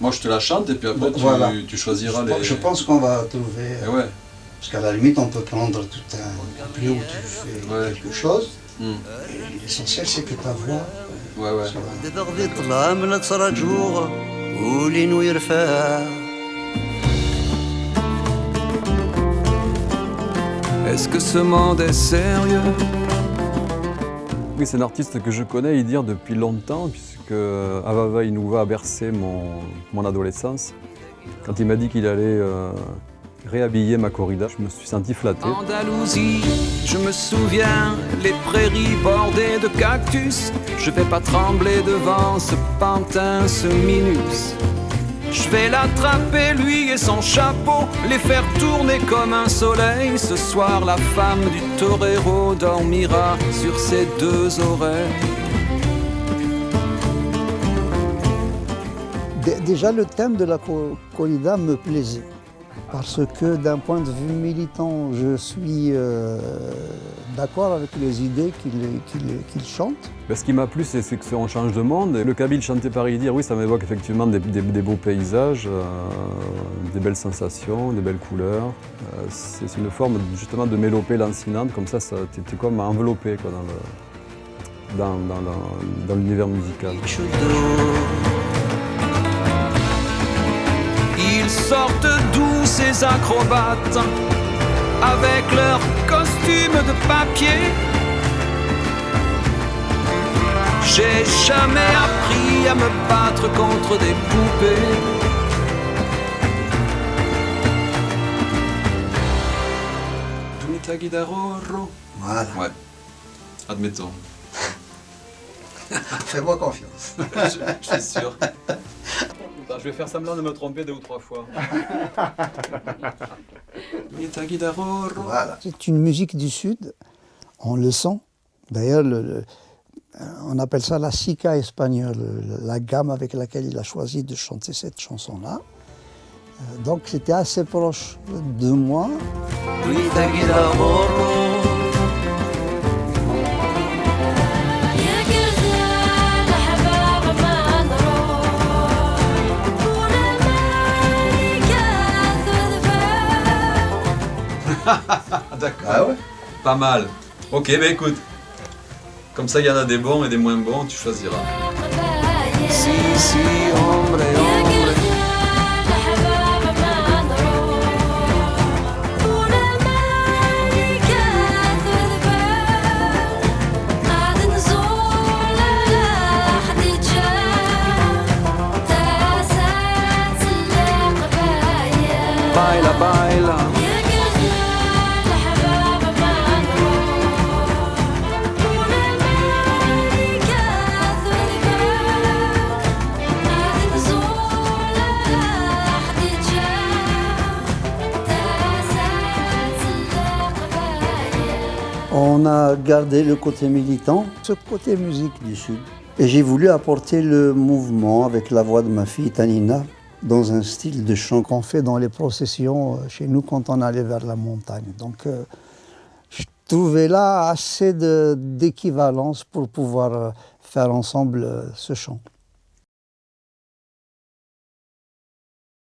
Moi, je te la chante et puis après, Voilà. tu choisiras les... Je pense qu'on va trouver... Eh ouais. Parce qu'à la limite, on peut prendre tout un couplet où tu fais quelque chose. Et l'essentiel, c'est que ta voix... Ouais, ouais. Ça va. Est-ce que ce monde est sérieux? Oui, c'est un artiste que je connais, dire depuis longtemps, puisque Avava Inuva a bercé mon adolescence. Quand il m'a dit qu'il allait réhabiller ma corrida, je me suis senti flatté. Andalousie, je me souviens, les prairies bordées de cactus. Je vais pas trembler devant ce pantin, ce minus. Je vais l'attraper, lui et son chapeau, les faire tourner comme un soleil. Ce soir, la femme du torero dormira sur ses deux oreilles. Déjà, le thème de la corrida me plaisait. Parce que d'un point de vue militant, je suis d'accord avec les idées qu'il chante. Ce qui m'a plu, c'est que on change de monde. Le kabyle chanté par Idir, oui, ça m'évoque effectivement des beaux paysages, des belles sensations, des belles couleurs. C'est une forme justement de mélopée lancinante, comme ça, t'es comme enveloppé quoi, dans l'univers musical. Ils sortent d'où ces acrobates, avec leurs costumes de papier. J'ai jamais appris à me battre contre des poupées. Dunita Guidaroro. Voilà. Ouais. Admettons. Fais-moi confiance. Je suis sûr. Je vais faire semblant de me tromper 2 ou 3 fois. Dunita Guidaroro. Voilà. C'est une musique du Sud, on le sent. D'ailleurs, on appelle ça la sica espagnole, la gamme avec laquelle il a choisi de chanter cette chanson-là. Donc c'était assez proche de moi. Dunita Guidaroro. D'accord. Ah ouais? Pas mal. Ok, ben écoute. Comme ça, il y en a des bons et des moins bons, tu choisiras. Si, si, hombre, hombre. Baila, baila. On a gardé le côté militant, ce côté musique du Sud. Et j'ai voulu apporter le mouvement avec la voix de ma fille Tanina dans un style de chant qu'on fait dans les processions chez nous quand on allait vers la montagne. Donc je trouvais là assez d'équivalence pour pouvoir faire ensemble ce chant.